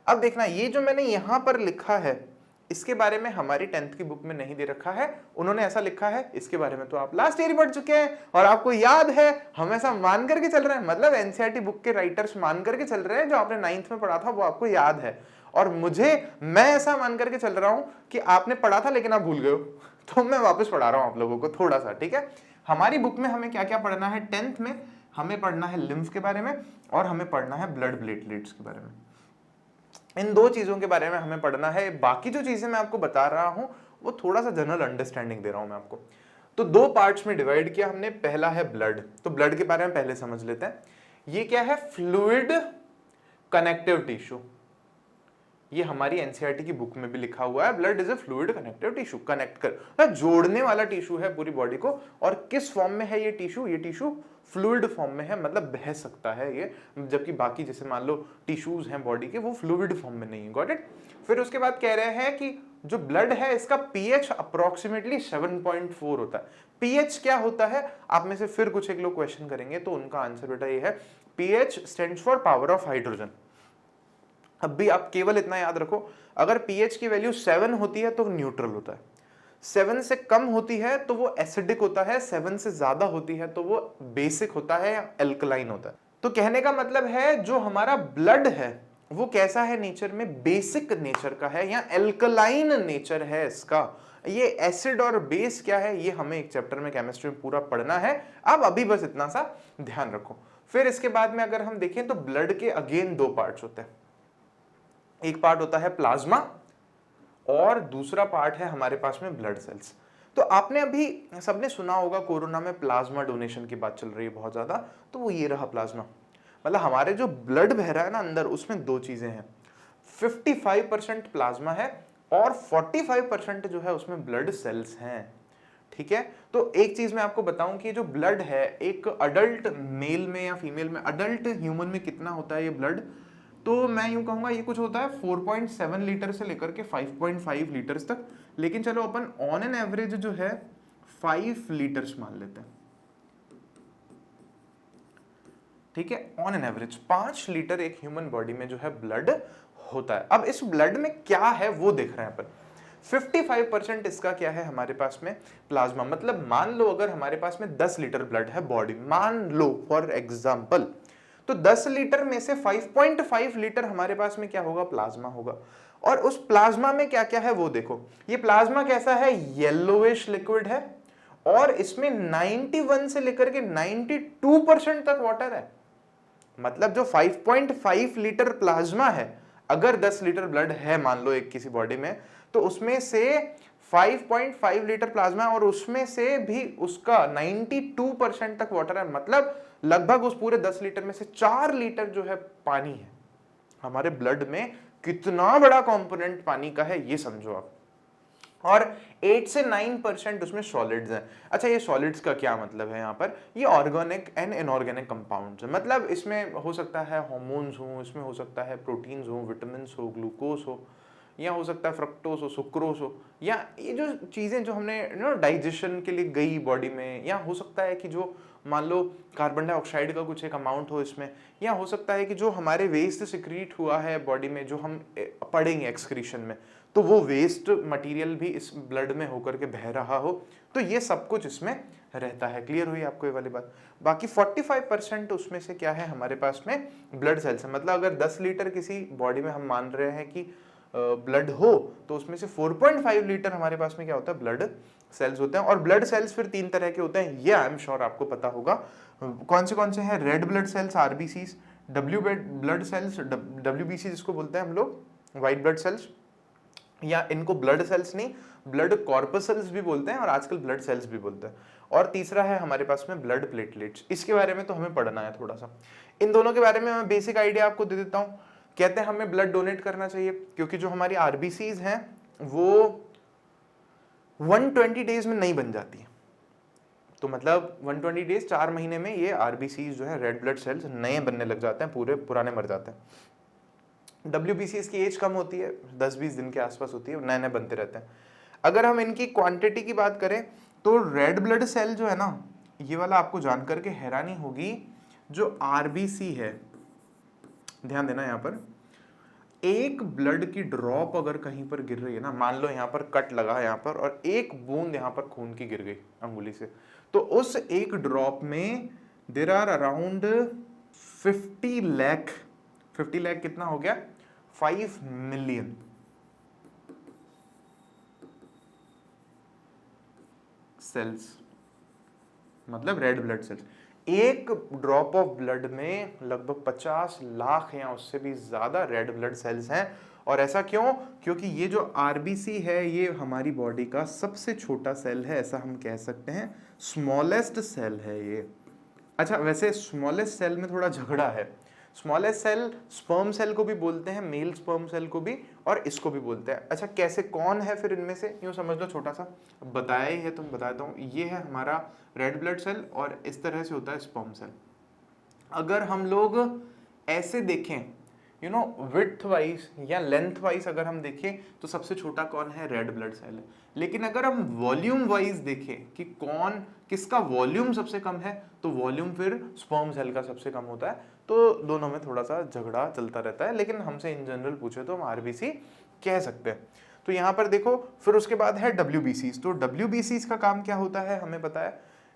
अब देखना, ये जो मैंने यहां पर लिखा है इसके बारे में हमारी 10th की बुक में नहीं दे रखा है। उन्होंने ऐसा लिखा है, इसके बारे में तो आप लास्ट ईयर पढ़ चुके हैं और आपको याद है, हम ऐसा मान करके चल रहे हैं, मतलब एनसीईआरटी बुक के राइटर्स मान करके चल रहे हैं, जो आपने 9th में पढ़ा था वो आपको याद है। और मैं ऐसा मान करके चल रहा हूं कि आपने पढ़ा था लेकिन आप भूल गए हो, तो मैं वापस पढ़ा रहा हूं आप लोगों को थोड़ा सा, ठीक है। हमारी बुक में हमें क्या क्या पढ़ना है, 10th में हमें पढ़ना है लिम्फ के बारे में और हमें पढ़ना है ब्लड प्लेटलेट्स के बारे में। इन दो चीजों के बारे में हमें पढ़ना है। बाकी जो चीजें मैं आपको बता रहा हूं वो थोड़ा सा जनरल अंडरस्टैंडिंग दे रहा हूं मैं आपको। तो दो पार्ट्स में डिवाइड किया हमने। पहला है ब्लड, तो ब्लड के बारे में पहले समझ लेते हैं। ये क्या है, फ्लूइड कनेक्टिव टिश्यू। ये हमारी एनसीईआरटी की बुक में भी लिखा हुआ है, blood is a fluid connective tissue. Connect कर, जोड़ने वाला टिश्यू है पूरी बॉडी को। और किस फॉर्म में है ये टिश्यू, ये टिश्यू फ्लूइड फॉर्म में है, मतलब बह सकता है ये, जबकि बाकी जैसे मान लो टिश्यूज हैं बॉडी के वो फ्लूइड फॉर्म में नहीं है। Got it. फिर उसके बाद कह रहे हैं कि जो ब्लड है इसका पीएच अप्रोक्सीमेटली 7.4 होता है। पीएच क्या होता है, आप में से फिर कुछ एक लोग क्वेश्चन करेंगे तो उनका आंसर बेटा ये है, pH stands for power of hydrogen. अब भी आप केवल इतना याद रखो, अगर पीएच की वैल्यू 7 होती है तो न्यूट्रल होता है, 7 से कम होती है तो वो एसिडिक होता है, 7 से ज्यादा होती है तो वो बेसिक होता है या एल्कलाइन होता है। तो कहने का मतलब है जो हमारा ब्लड है वो कैसा है नेचर में, बेसिक नेचर का है या एल्कलाइन नेचर है इसका। ये एसिड और बेस क्या है ये हमें एक चैप्टर में केमिस्ट्री में पूरा पढ़ना है। अब अभी बस इतना सा ध्यान रखो। फिर इसके बाद में अगर हम देखें तो ब्लड के अगेन दो पार्ट्स होते हैं। एक पार्ट होता है प्लाज्मा और दूसरा पार्ट है हमारे पास में ब्लड सेल्स। तो आपने अभी सबने सुना होगा कोरोना में प्लाज्मा डोनेशन की बात चल रही है बहुत ज्यादा, तो वो ये रहा प्लाज्मा। मतलब हमारे जो ब्लड बह रहा है ना अंदर, उसमें दो चीजें हैं, 55% प्लाज्मा है और 45% जो है उसमें ब्लड सेल्स हैं, ठीक है। तो एक चीज मैं आपको बताऊं कि जो ब्लड है एक अडल्ट मेल में या फीमेल में, अडल्ट ह्यूमन में कितना होता है ये ब्लड, तो मैं यूं कहूंगा ये कुछ होता है 4.7 लीटर से लेकर के 5.5 लीटर्स तक। लेकिन चलो अपन ऑन एन एवरेज जो है 5 लीटर्स मान लेते हैं, ठीक है। ऑन एन एवरेज 5 लीटर एक ह्यूमन बॉडी में जो है ब्लड होता है। अब इस ब्लड में क्या है वो देख रहे हैं अपन। 55% इसका क्या है हमारे पास में, प्लाज्मा। मतलब मान लो अगर हमारे पास में 10 लीटर ब्लड है बॉडी, मान लो फॉर एग्जाम्पल, तो 10 लीटर में से 5.5 लीटर हमारे पास में क्या होगा, प्लाज्मा होगा। और उस प्लाज्मा में क्या क्या है वो देखो। ये प्लाज्मा कैसा है, येलोइश लिक्विड है और इसमें 91 से लेकर के 92% तक वाटर है। मतलब जो 5.5 लीटर प्लाज्मा है, अगर 10 लीटर ब्लड है मान लो एक किसी बॉडी में, तो उसमें से 5.5 लीटर प्लाज्मा और उसमें से भी उसका 92% तक वाटर है। मतलब लगभग उस पूरे 10 लीटर में से 4 लीटर जो है पानी है। हमारे ब्लड में कितना बड़ा कंपोनेंट पानी का है ये समझो आप। और 8 से 9% उसमें सॉलिड्स हैं। अच्छा, ये सॉलिड्स का क्या मतलब है यहाँ पर, ये ऑर्गेनिक एंड इनऑर्गेनिक कंपाउंड्स है। मतलब इसमें हो सकता है हार्मोन्स हो, इसमें हो सकता है प्रोटीन्स हो, विटामिन हो, ग्लूकोज हो, या हो सकता है फ्रक्टोज हो, सुक्रोज हो, या ये जो चीज़ें जो हमने डाइजेशन के लिए गई बॉडी में, या हो सकता है कि जो मान लो कार्बन डाइऑक्साइड का कुछ एक अमाउंट हो इसमें, या हो सकता है कि जो हमारे वेस्ट सिक्रीट हुआ है बॉडी में, जो हम पढ़ेंगे एक्सक्रीशन में, तो वो वेस्ट मटेरियल भी इस ब्लड में होकर के बह रहा हो। तो ये सब कुछ इसमें रहता है। क्लियर हुई आपको ये वाली बात। बाकी 45% उसमें से क्या है हमारे पास में, ब्लड सेल्स है। मतलब अगर 10 लीटर किसी बॉडी में हम मान रहे हैं कि ब्लड हो तो उसमें से 4.5 लीटर हमारे पास में क्या होता है, ब्लड सेल्स होते हैं। और ब्लड सेल्स फिर 3 तरह के होते हैं, ये आई एम श्योर आपको पता होगा। कौन से हैं? Red blood cells RBCs, W blood cells WBC जिसको बोलते हैं हम लोग, व्हाइट ब्लड सेल्स, या इनको ब्लड सेल्स नहीं ब्लड कॉर्पसल्स भी बोलते हैं और आजकल ब्लड सेल्स भी बोलते हैं। और तीसरा है हमारे पास में ब्लड प्लेटलेट्स। इसके बारे में तो हमें पढ़ना है थोड़ा सा। इन दोनों के बारे में मैं बेसिक आइडिया आपको दे देता हूँ। कहते हैं हमें ब्लड डोनेट करना चाहिए क्योंकि जो हमारी आरबीसीज हैं वो 120 डेज में नहीं बन जाती है। तो मतलब 120 डेज, 4 महीने में ये आरबीसीज जो है रेड ब्लड सेल्स नए बनने लग जाते हैं, पूरे पुराने मर जाते हैं। डब्ल्यूबीसीज की एज कम होती है, 10-20 दिन के आसपास होती है, नए नए बनते रहते हैं। अगर हम इनकी क्वांटिटी की बात करें तो रेड ब्लड सेल जो है ना, ये वाला आपको जानकर के हैरानी होगी, जो आरबीसी है, ध्यान देना यहाँ पर, एक ब्लड की ड्रॉप अगर कहीं पर गिर रही है ना, मान लो यहाँ पर कट लगा है यहाँ पर और एक बूंद यहाँ पर खून की गिर गई अंगुली से, तो उस एक ड्रॉप में देर आर अराउंड 50 लाख कितना हो गया, 5 मिलियन सेल्स, मतलब रेड ब्लड सेल्स। एक ड्रॉप ऑफ ब्लड में लगभग 50 लाख या उससे भी ज्यादा रेड ब्लड सेल्स हैं। और ऐसा क्यों? क्योंकि ये जो आरबीसी है ये हमारी बॉडी का सबसे छोटा सेल है, ऐसा हम कह सकते हैं, स्मॉलेस्ट सेल है ये। अच्छा, वैसे स्मॉलेस्ट सेल में थोड़ा झगड़ा है। स्मॉलेस्ट सेल स्पर्म सेल को भी बोलते हैं, मेल स्पर्म सेल को भी, और इसको भी बोलते हैं। अच्छा, कैसे, कौन है फिर इनमें से? यूं समझ लो, छोटा सा बताया ही है तो मैं बताता हूँ। ये है हमारा रेड ब्लड सेल और इस तरह से होता है स्पर्म सेल। अगर हम लोग ऐसे देखें, यू नो, विड्थ वाइज या लेंथ वाइज अगर हम देखें तो सबसे छोटा कौन है? रेड ब्लड सेल है। लेकिन अगर हम वॉल्यूम वाइज देखें कि कौन किसका वॉल्यूम सबसे कम है, तो वॉल्यूम फिर स्पर्म सेल का सबसे कम होता है। तो दोनों में थोड़ा सा झगड़ा चलता रहता है, लेकिन हमसे इन जनरल पूछे तो हम आरबीसी कह सकते हैं। तो यहाँ पर देखो, फिर उसके बाद है डब्ल्यूबीसीज। तो डब्ल्यूबीसीज का काम क्या होता है? हमें पता है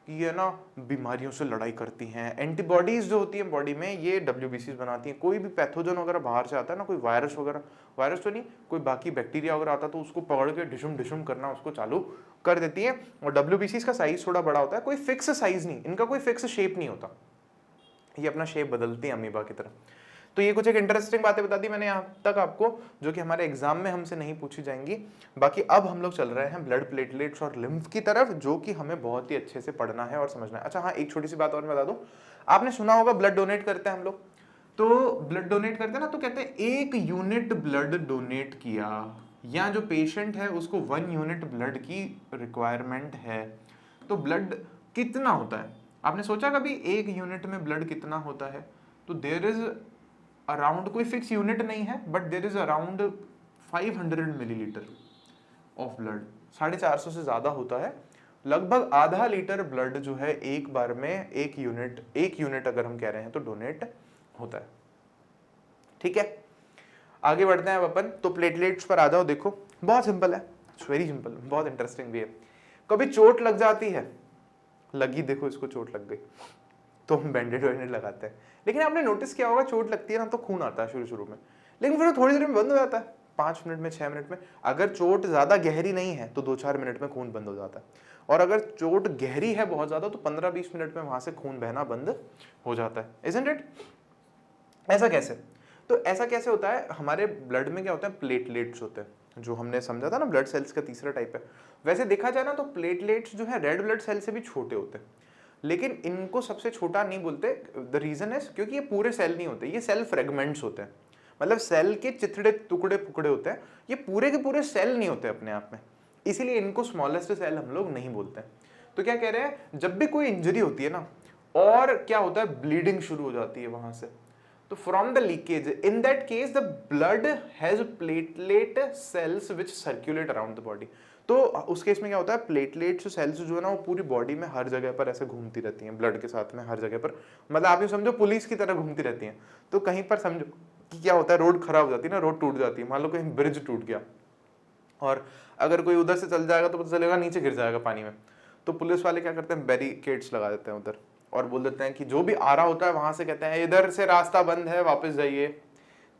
कि ये ना बीमारियों से लड़ाई करती हैं। एंटीबॉडीज जो होती हैं बॉडी में, ये डब्ल्यूबीसीज बनाती हैं। कोई भी पैथोजन वगैरह बाहर से आता है ना, कोई वायरस वगैरह, वायरस तो नहीं, कोई बाकी बैक्टीरिया वगैरह आता है, तो उसको पकड़ के डिशुम डिशुम करना उसको चालू कर देती है। और डब्ल्यूबीसीज का साइज थोड़ा बड़ा होता है, कोई फिक्स साइज नहीं, इनका कोई फिक्स शेप नहीं होता, ये अपना शेप बदलती है अमीबा की तरह। तो ये कुछ एक इंटरेस्टिंग बातें बता दी मैंने यहाँ तक आपको, जो कि हमारे एग्जाम में हमसे नहीं पूछी जाएंगी। बाकी अब हम लोग चल रहे हैं ब्लड प्लेटलेट्स और लिम्फ की तरफ, जो कि हमें बहुत ही अच्छे से पढ़ना है और समझना है। अच्छा हाँ, एक छोटी सी बात और मैं बता दूं, आपने सुना होगा ब्लड डोनेट करते हैं हम लोग, तो ब्लड डोनेट करते हैं ना, तो कहते हैं 1 यूनिट ब्लड डोनेट किया, या जो पेशेंट है उसको 1 यूनिट ब्लड की रिक्वायरमेंट है, तो ब्लड कितना होता है? आपने सोचा कभी 1 यूनिट में ब्लड कितना होता है? तो देयर इज अराउंड, कोई फिक्स यूनिट नहीं है, but there is around 500 millilitre of blood. 450 से ज्यादा होता है। लगभग आधा लीटर ब्लड जो है एक बार में 1 यूनिट अगर हम कह रहे हैं तो डोनेट होता है। ठीक है, आगे बढ़ते हैं अब अपन। तो प्लेटलेट्स पर आ जाओ। देखो बहुत सिंपल है, वेरी सिंपल, बहुत इंटरेस्टिंग भी है। कभी चोट लग जाती है, लगी, देखो इसको चोट लग गई, तो हम बैंडेड वैंडेड लगाते हैं। लेकिन आपने नोटिस किया होगा, चोट लगती है ना तो खून आता है शुरू में, लेकिन फिर थोड़ी देर में बंद हो जाता है, 5 मिनट में, 6 मिनट में। अगर चोट ज्यादा गहरी नहीं है तो 2-4 मिनट में खून बंद हो जाता है, और अगर चोट गहरी है बहुत ज्यादा तो 15-20 मिनट में वहां से खून बहना बंद हो जाता है। Isn't it? ऐसा कैसे? तो ऐसा कैसे होता है? हमारे ब्लड में क्या होता है? प्लेटलेट्स होते हैं, जो हमने समझा था ना ब्लड सेल्स का तीसरा टाइप है। वैसे देखा जाए ना तो प्लेटलेट्स जो है रेड ब्लड सेल से भी छोटे होते हैं, लेकिन इनको सबसे छोटा नहीं बोलते। द रीजन इज क्योंकि ये पूरे सेल नहीं होते, ये सेल फ्रेगमेंट्स होते हैं, मतलब सेल के चिथड़े टुकड़े पुकड़े होते हैं, ये पूरे के पूरे सेल नहीं होते अपने आप में, इसीलिए इनको स्मॉलेस्ट सेल हम लोग नहीं बोलते। तो क्या कह रहे हैं, जब भी कोई इंजरी होती है ना, और क्या होता है, ब्लीडिंग शुरू हो जाती है वहां से, तो from the leakage, in that case the blood has platelet cells which circulate around the body. तो उस केस में क्या होता है, प्लेटलेट सेल्स जो है ना वो पूरी बॉडी में हर जगह पर ऐसे घूमती रहती हैं, ब्लड के साथ में हर जगह पर, मतलब आप ये समझो पुलिस की तरह घूमती रहती हैं। तो कहीं पर समझो कि क्या होता है, रोड खराब हो जाती है ना, रोड टूट जाती है, मान लो कहीं ब्रिज टूट गया, और अगर कोई उधर से चल जाएगा तो पता चलेगा नीचे गिर जाएगा पानी में, तो पुलिस वाले क्या करते हैं, बैरिकेड्स लगा देते हैं उधर, और बोल देते हैं कि जो भी आ रहा होता है वहां से कहते हैं इधर से रास्ता बंद है, वापस जाइए,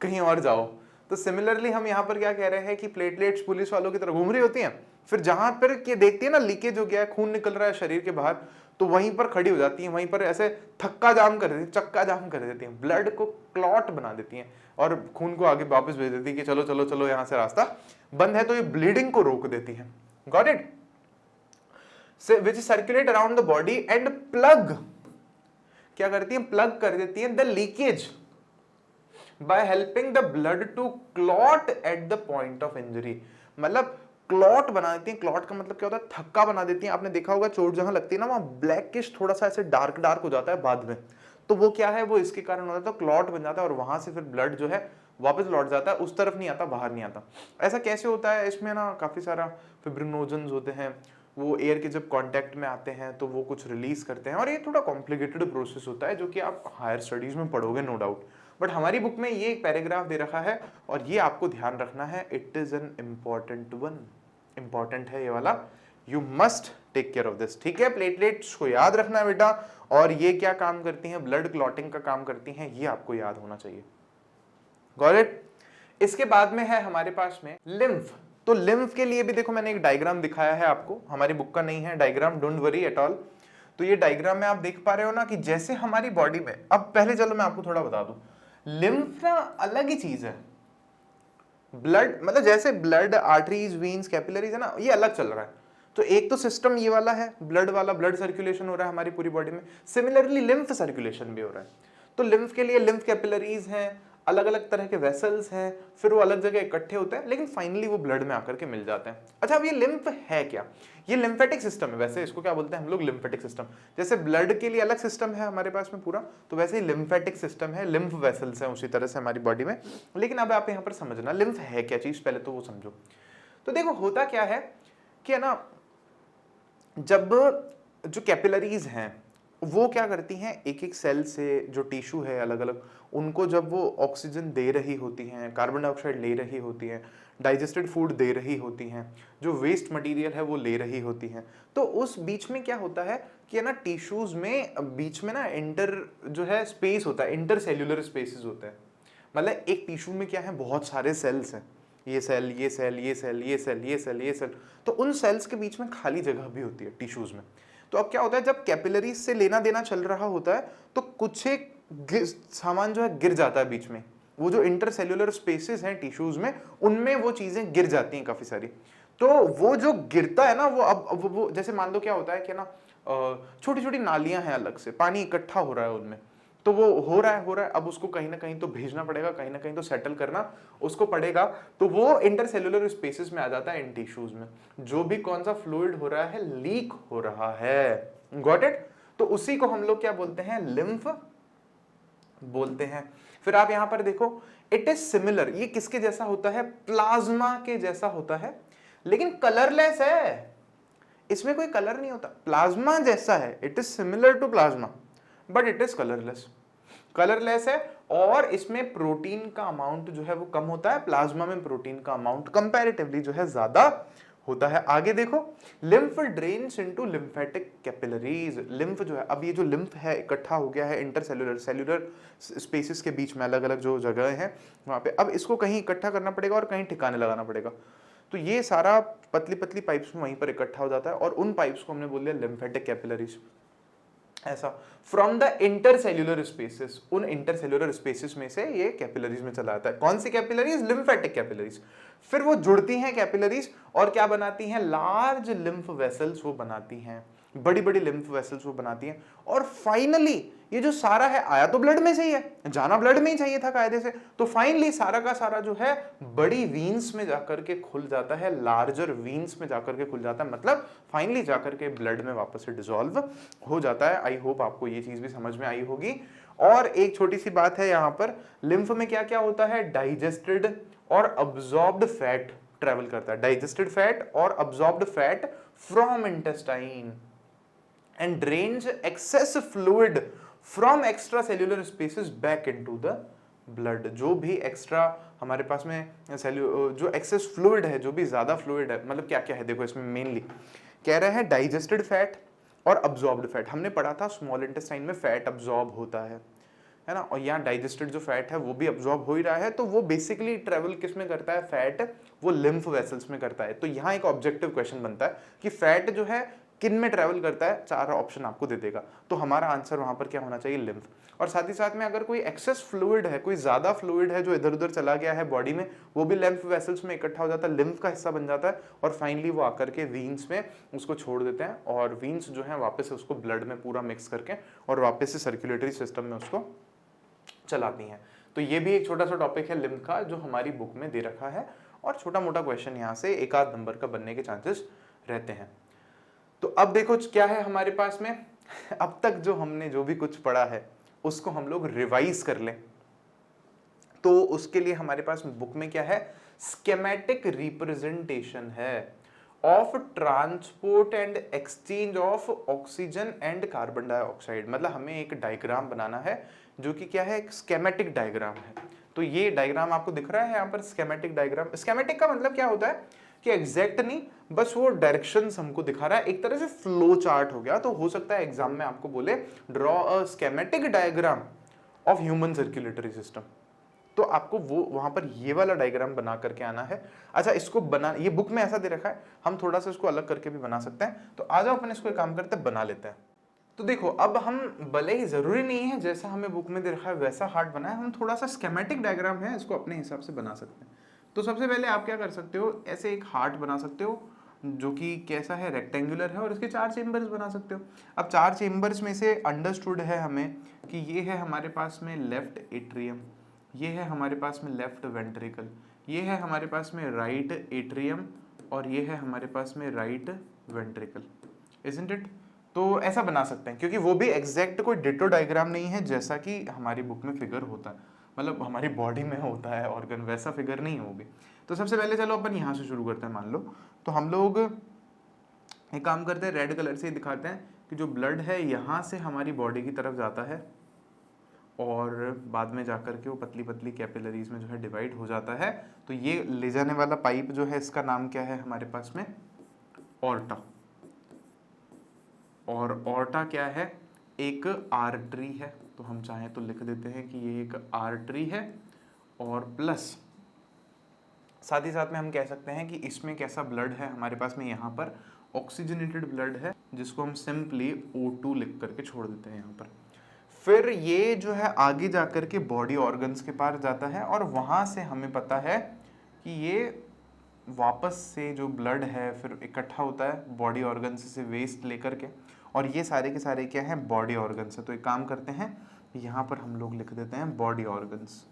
कहीं और जाओ। तो सिमिलरली हम यहाँ पर क्या कह रहे हैं कि प्लेटलेट्स पुलिस वालों की तरह घूम रही होती हैं, फिर जहां पर ये देखती है ना लीकेज हो गया है, खून निकल रहा है शरीर के बाहर, तो वहीं पर खड़ी हो जाती हैं, वहीं पर ऐसे थक्का जाम कर देती हैं, चक्का जाम कर देती हैं, ब्लड को क्लॉट बना देती हैं और खून को आगे वापस भेज देती है कि चलो चलो चलो यहाँ से रास्ता बंद है, तो ये ब्लीडिंग को रोक देती है। Got it? Which circulate around the body and plug, क्या करती है? प्लग कर देती है the leakage by helping the blood to clot at the point of injury. मतलब क्लॉट बना देती है। क्लॉट का मतलब क्या होता है? थक्का बना देती है। आपने देखा होगा चोट जहां लगती है ना वहां ब्लैकिश थोड़ा सा ऐसे डार्क डार्क हो जाता है बाद में, तो वो क्या है? वो इसके कारण होता है, तो क्लॉट बन जाता है और वहां से फिर ब्लड जो है वापस लौट जाता है, उस तरफ नहीं आता, बाहर नहीं आता। ऐसा कैसे होता है? इसमें ना काफी सारा फिब्रिनोजेंस होते हैं, वो एयर के जब कांटेक्ट में आते हैं तो वो कुछ रिलीज करते हैं, और ये थोड़ा कॉम्प्लिकेटेड प्रोसेस होता है जो कि आप हायर स्टडीज में पढ़ोगे नो डाउट, बट हमारी बुक में ये एक पैराग्राफ दे रखा है और ये आपको ध्यान रखना है। It is an important one, important है ये वाला, you must take care of this. ठीक है, प्लेटलेट्स को याद रखना है बेटा, और ये क्या काम करती हैं? ब्लड क्लॉटिंग का काम करती हैं, ये आपको याद होना चाहिए। Got it? इसके बाद में है हमारे पास में लिम्फ। तो लिम्फ के लिए भी देखो मैंने एक डायग्राम दिखाया है आपको, हमारी बुक का नहीं है diagram, don't worry at all. तो ये डायग्राम में आप देख पा रहे हो ना कि जैसे हमारी बॉडी में, अब पहले चलो मैं आपको थोड़ा बता दूं, लिम्फ ना अलग ही चीज है। ब्लड मतलब जैसे ब्लड, आर्टरीज, वीन्स, कैपिलरीज है ना, ये अलग चल रहा है। तो एक तो सिस्टम ये वाला है, ब्लड वाला, ब्लड सर्कुलेशन हो रहा है हमारी पूरी बॉडी में। सिमिलरली लिम्फ सर्कुलेशन भी हो रहा है। तो लिम्फ के लिए लिम्फ कैपिलरीज हैं, अलग अलग तरह के वेसल्स हैं, फिर वो अलग जगह इकट्ठे होते हैं, लेकिन फाइनली वो ब्लड में आकर के मिल जाते हैं। अच्छा, अब ये लिम्फ है क्या? ये लिम्फेटिक सिस्टम है। वैसे इसको क्या बोलते हैं हम लोग? Lymphatic system. जैसे ब्लड के लिए अलग सिस्टम है हमारे पास में पूरा, तो वैसे ही लिम्फेटिक सिस्टम है, लिम्फ वेसल्स हैं उसी तरह से हमारी बॉडी में। लेकिन अब आप यहाँ पर समझना लिम्फ है क्या चीज, पहले तो वो समझो। तो देखो होता क्या है कि है ना, जब जो कैपिलरीज हैं वो क्या करती हैं, एक एक सेल से जो टिश्यू है अलग अलग, उनको जब वो ऑक्सीजन दे रही होती हैं, कार्बन डाइऑक्साइड ले रही होती हैं, डाइजेस्टेड फूड दे रही होती हैं, जो वेस्ट मटेरियल है वो ले रही होती हैं, तो उस बीच में क्या होता है कि है ना, टिश्यूज में बीच में ना इंटर जो है स्पेस होता है, इंटर सेल्यूलर स्पेसेस होते हैं। मतलब एक टिश्यू में क्या है, बहुत सारे सेल्स हैं, ये सेल, ये सेल, ये सेल, ये सेल, ये सेल, ये सेल, तो उन सेल्स के बीच में खाली जगह भी होती है टिश्यूज में। तो अब क्या होता है, जब कैपिलरीज से लेना देना चल रहा होता है तो कुछ एक सामान जो है गिर जाता है बीच में, वो जो इंटरसेल्यूलर स्पेसेस हैं टिश्यूज में, उनमें वो चीजें गिर जाती हैं काफी सारी। तो वो जो गिरता है ना, वो अब वो जैसे मान लो क्या होता है कि ना, छोटी छोटी नालियां हैं, अलग से पानी इकट्ठा हो रहा है उनमें, तो वो हो रहा है, अब उसको कहीं ना कहीं तो भेजना पड़ेगा, कहीं ना कहीं तो सेटल करना उसको पड़ेगा, तो वो इंटरसेल्यूलर स्पेसेस में आ जाता है इन टिश्यूज में। जो भी कौन सा फ्लूइड हो रहा है, लीक हो रहा है। Got it? तो उसी को हम लोग क्या बोलते हैं? लिम्फ बोलते हैं। फिर आप यहां पर देखो, इट इज सिमिलर, ये किसके जैसा होता है? प्लाज्मा के जैसा होता है, लेकिन कलरलेस है, इसमें कोई कलर नहीं होता। प्लाज्मा जैसा है, it is similar to plasma, but it is colourless. Colourless है और इसमें प्रोटीन का अमाउंट जो है वो कम होता है, प्लाज्मा में प्रोटीन का अमाउंट कंपैरेटिवली जो है ज्यादा होता है। आगे देखो, lymph drains into lymphatic capillaries. Lymph जो है, अब ये जो लिम्फ है इकट्ठा हो गया है इंटरसेल्यूलर, सेल्यूलर स्पेसेस के बीच में, अलग अलग जो जगह हैं वहां पे, अब इसको कहीं इकट्ठा करना पड़ेगा और कहीं ठिकाने लगाना पड़ेगा। तो ये सारा पतली पतली पाइप्स में वहीं पर इकट्ठा हो जाता है, और उन पाइप्स को हमने बोल दिया लिम्फेटिक कैपिलरीज। ऐसा फ्रॉम द इंटरसेल्यूलर स्पेसेस, उन इंटरसेल्यूलर स्पेसेस में से ये कैपिलरीज में चला आता है। कौन सी कैपिलरीज? Lymphatic capillaries. फिर वो जुड़ती हैं कैपिलरीज और क्या बनाती हैं? लार्ज लिम्फ वेसल्स वो बनाती हैं, बड़ी बड़ी लिम्फ वेसल्स वो बनाती हैं। और फाइनली ये जो सारा है आया तो ब्लड में से ही है, जाना ब्लड में ही चाहिए था कायदे से, तो फाइनली सारा का सारा जो है बड़ी वीन्स में जाकर के खुल जाता है, लार्जर वीन्स में जाकर के खुल जाता है, मतलब फाइनली जाकर के ब्लड में वापस से डिसॉल्व हो जाता है। आई होप आपको ये चीज भी समझ में आई होगी। और एक छोटी सी बात है यहाँ पर, लिम्फ में क्या क्या होता है? डाइजेस्टेड और अब्सॉर्ब्ड फैट ट्रेवल करता है, डाइजेस्टेड फैट और absorbed fat from intestine and drains excess fluid from extracellular spaces back into the blood। जो भी एक्स्ट्रा हमारे पास में जो एक्सेस फ्लूइड है, जो भी ज्यादा फ्लूइड है, मतलब क्या क्या है देखो इसमें मेनली कह रहे हैं डाइजेस्टेड फैट और अब्सॉर्ब्ड फैट। हमने पढ़ा था स्मॉल इंटेस्टाइन में फैट अब्सॉर्ब होता है है ना, और यहाँ डाइजेस्टेड जो फैट है वो भी अब्जॉर्ब हो ही रहा है, तो वो बेसिकली ट्रेवल किस में करता है, फैट वो लिम्फ वेसल्स में करता है। तो यहाँ एक ऑब्जेक्टिव क्वेश्चन बनता है कि फैट जो है किन में ट्रेवल करता है, 4 ऑप्शन आपको दे देगा, तो हमारा आंसर वहां पर क्या होना चाहिए, लिम्फ। और साथ ही साथ में अगर कोई एक्सेस फ्लूइड है, कोई ज्यादा फ्लूइड है जो इधर उधर चला गया है बॉडी में, वो भी लिम्फ वेसल्स में इकट्ठा हो जाता है, लिम्फ का हिस्सा बन जाता है, और फाइनली वो आकर के वीन्स में उसको छोड़ देते हैं, और वीन्स जो है वापस से उसको ब्लड में पूरा मिक्स करके और वापस से सर्कुलेटरी सिस्टम में उसको चलाती हैं। तो ये भी एक छोटा सा टॉपिक है लिम्फ का जो हमारी बुक में दे रखा है, और छोटा मोटा क्वेश्चन यहाँ से 1 आध नंबर का बनने के चांसेस रहते हैं। तो अब देखो क्या है हमारे पास में, अब तक जो हमने जो भी कुछ पढ़ा है उसको हम लोग रिवाइज कर लें। तो उसके लिए हमारे पास बुक में क्या है, स्केमेटिक रिप्रेजेंटेशन है of transport and exchange of oxygen and carbon dioxide. मतलब हमें एक डायग्राम बनाना है जो कि क्या है, एक स्केमेटिक डायग्राम है। तो ये डायग्राम आपको दिख रहा है यहाँ पर, स्केमेटिक डायग्राम। स्केमेटिक का मतलब क्या होता है कि एग्जैक्ट नहीं, बस वो डायरेक्शंस हमको दिखा रहा है, एक तरह से फ्लो चार्ट हो गया। तो हो सकता है एग्जाम में आपको बोले draw a schematic diagram of human circulatory system, तो आपको वो वहां पर ये वाला डायग्राम बना करके आना है। अच्छा, इसको बना, ये बुक में ऐसा दे रखा है, हम थोड़ा सा इसको अलग करके भी बना सकते हैं। तो आ जाओ अपन इसको एक काम करते हैं, बना लेते हैं। तो देखो अब हम, भले ही जरूरी नहीं है जैसा हमें बुक में दे रखा है वैसा हार्ट बनाए, हम थोड़ा सा स्केमेटिक डायग्राम है इसको अपने हिसाब से बना सकते हैं। तो सबसे पहले आप क्या कर सकते हो, ऐसे एक हार्ट बना सकते हो जो कि कैसा है, रेक्टेंगुलर है, और इसके 4 चेम्बर्स बना सकते हो। अब 4 चेम्बर्स में से अंडरस्टूड है हमें कि ये है हमारे पास में लेफ्ट एट्रियम, ये है हमारे पास में लेफ्ट वेंट्रिकल, ये है हमारे पास में राइट एट्रियम, और ये है हमारे पास में राइट वेंट्रिकल, इजंट इट। तो ऐसा बना सकते हैं, क्योंकि वो भी एग्जैक्ट कोई डिटो डायग्राम नहीं है जैसा कि हमारी बुक में फिगर होता है, मतलब हमारी बॉडी में होता है ऑर्गन, वैसा फिगर नहीं होगी। तो सबसे पहले चलो अपन यहाँ से शुरू करते हैं। मान लो तो हम लोग एक काम करते हैं, रेड कलर से ही दिखाते हैं कि जो ब्लड है यहाँ से हमारी बॉडी की तरफ जाता है, और बाद में जाकर के वो पतली पतली कैपिलरीज में जो है डिवाइड हो जाता है। तो ये ले जाने वाला पाइप जो है इसका नाम क्या है हमारे पास में, ऑर्टा। और ऑर्टा क्या है, एक आर्टरी है, तो हम चाहें तो लिख देते हैं कि ये एक आर्टरी है, और प्लस साथ ही साथ में हम कह सकते हैं कि इसमें कैसा ब्लड है हमारे पास में, यहाँ पर ऑक्सीजनेटेड ब्लड है, जिसको हम सिंपली O2 लिख करके छोड़ देते हैं यहाँ पर। फिर ये जो है आगे जाकर के बॉडी ऑर्गन्स के पास जाता है, और वहाँ से हमें पता है कि ये वापस से जो ब्लड है फिर इकट्ठा होता है बॉडी ऑर्गन्स से वेस्ट लेकर के, और ये सारे के सारे क्या हैं, बॉडी ऑर्गन्स है। तो एक काम करते हैं, यहाँ पर हम लोग लिख देते हैं बॉडी ऑर्गन्स।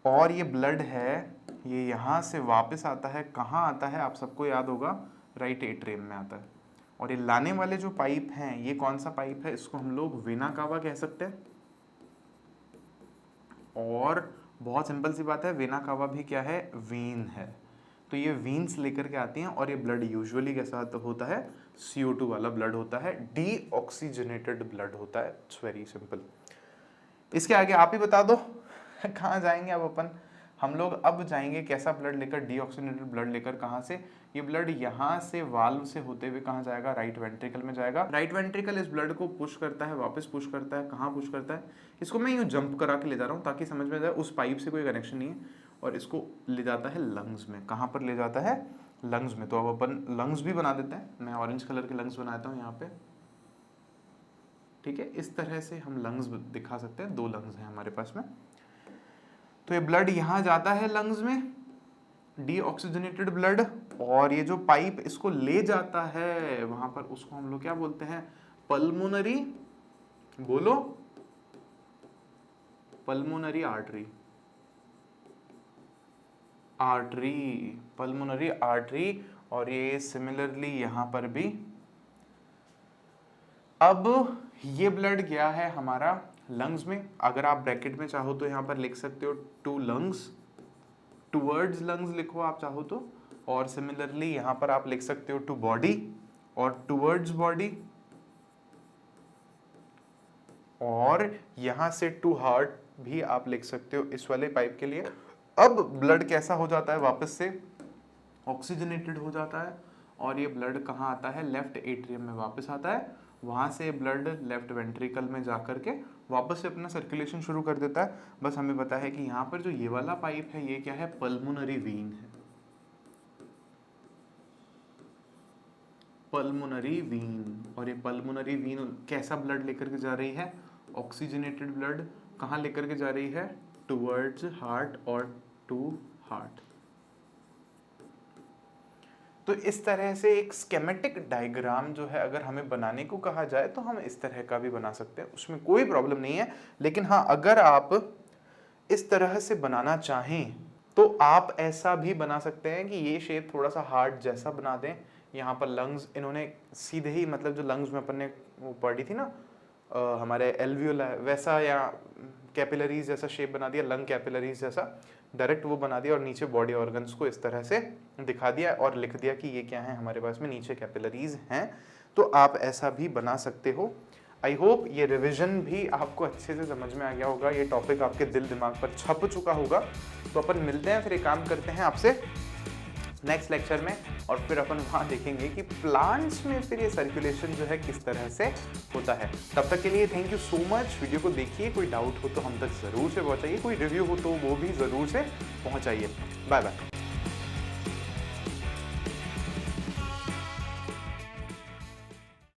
और ये ब्लड है, ये यहाँ से वापस आता है, कहाँ आता है आप सबको याद होगा, राइट एट्रियम में आता है। और ये लाने वाले जो पाइप हैं, ये कौन सा पाइप है, इसको हम लोग वेना कावा कह सकते हैं। और बहुत सिंपल सी बात है, वेना कावा भी क्या है, वीन है। तो ये वीन्स लेकर के आती हैं, और ये ब्लड यूजुअली कैसा होता है, CO2 वाला ब्लड होता है, डीऑक्सीजनेटेड ब्लड होता है। It's very simple. इसके आगे आप ही बता दो कहाँ जाएंगे अब अपन, हम लोग अब जाएंगे कैसा ब्लड लेकर, डीऑक्सीजनेटेड ब्लड लेकर। कहाँ से, ये ब्लड यहाँ से वाल्व से होते हुए कहाँ जाएगा, राइट वेंट्रिकल में जाएगा। राइट वेंट्रिकल इस ब्लड को पुश करता है, वापस पुश करता है, कहाँ पुश करता है, इसको मैं यूँ जंप करा के ले जा रहा हूँ ताकि समझ में जाए, उस पाइप से कोई कनेक्शन नहीं है, और इसको ले जाता है लंग्स में। कहाँ पर ले जाता है, लंग्स में। तो अब अपन लंग्स भी बना देते हैं, मैं ऑरेंज कलर के लंग्स बनाता हूँ यहाँ पे, ठीक है। इस तरह से हम लंग्स दिखा सकते हैं, 2 लंग्स हैं हमारे पास में। तो ये ब्लड यहाँ जाता है लंग्स में, डीऑक्सीजनेटेड ब्लड, और ये जो पाइप इसको ले जाता है वहां पर, उसको हम लोग क्या बोलते हैं, पल्मोनरी, बोलो, pulmonary artery, artery, pulmonary artery. और ये सिमिलरली यहां पर भी, अब ये ब्लड गया है हमारा लंग्स में। अगर आप ब्रैकेट में चाहो तो यहाँ पर लिख सकते हो टू लंग्स, टूवर्ड्स लंग्स लिखो आप चाहो तो, और सिमिलरली यहाँ पर आप लिख सकते हो टू बॉडी और टूवर्ड्स बॉडी, और यहाँ से टू हार्ट भी आप लिख सकते हो इस वाले पाइप के लिए। अब ब्लड कैसा हो जाता है, वापस से ऑक्सीजनेटेड हो जाता है, और ये ब्लड कहाँ आता है, लेफ्ट एट्रियम में वापस आता है, वहाँ से ब्लड लेफ्ट वेंट्रिकल में जा कर के वापस से अपना सर्कुलेशन शुरू कर देता है। बस हमें पता है कि यहाँ पर जो ये वाला पाइप है ये क्या है, पल्मोनरी वीन है, पल्मोनरी वीन। और ये पल्मोनरी वीन कैसा ब्लड लेकर के जा रही है, ऑक्सीजनेटेड ब्लड। कहाँ लेकर के जा रही है, टुवर्ड्स हार्ट और टू हार्ट। तो इस तरह से एक स्केमेटिक डायग्राम जो है अगर हमें बनाने को कहा जाए तो हम इस तरह का भी बना सकते हैं, उसमें कोई प्रॉब्लम नहीं है। लेकिन हाँ, अगर आप इस तरह से बनाना चाहें तो आप ऐसा भी बना सकते हैं कि ये शेप थोड़ा सा हार्ट जैसा बना दें। यहाँ पर लंग्स इन्होंने सीधे ही, मतलब जो लंग्स में अपन ने वो पढ़ी थी ना हमारे एल्वियोला, वैसा या कैपिलरीज जैसा शेप बना दिया, लंग कैपिलरीज जैसा डायरेक्ट वो बना दिया, और नीचे बॉडी ऑर्गन्स को इस तरह से दिखा दिया और लिख दिया कि ये क्या है, हमारे पास में नीचे कैपिलरीज हैं। तो आप ऐसा भी बना सकते हो। आई होप ये रिवीजन भी आपको अच्छे से समझ में आ गया होगा, ये टॉपिक आपके दिल दिमाग पर छप चुका होगा। तो अपन मिलते हैं, फिर एक काम करते हैं आपसे नेक्स्ट लेक्चर में, और फिर अपन वहाँ देखेंगे कि प्लांट्स में फिर ये सर्कुलेशन जो है किस तरह से होता है। तब तक के लिए thank you so much. Video को देखिए, कोई डाउट हो तो हम तक ज़रूर से पहुँचाइए, कोई रिव्यू हो तो वो भी ज़रूर से पहुँचाइए। Bye bye.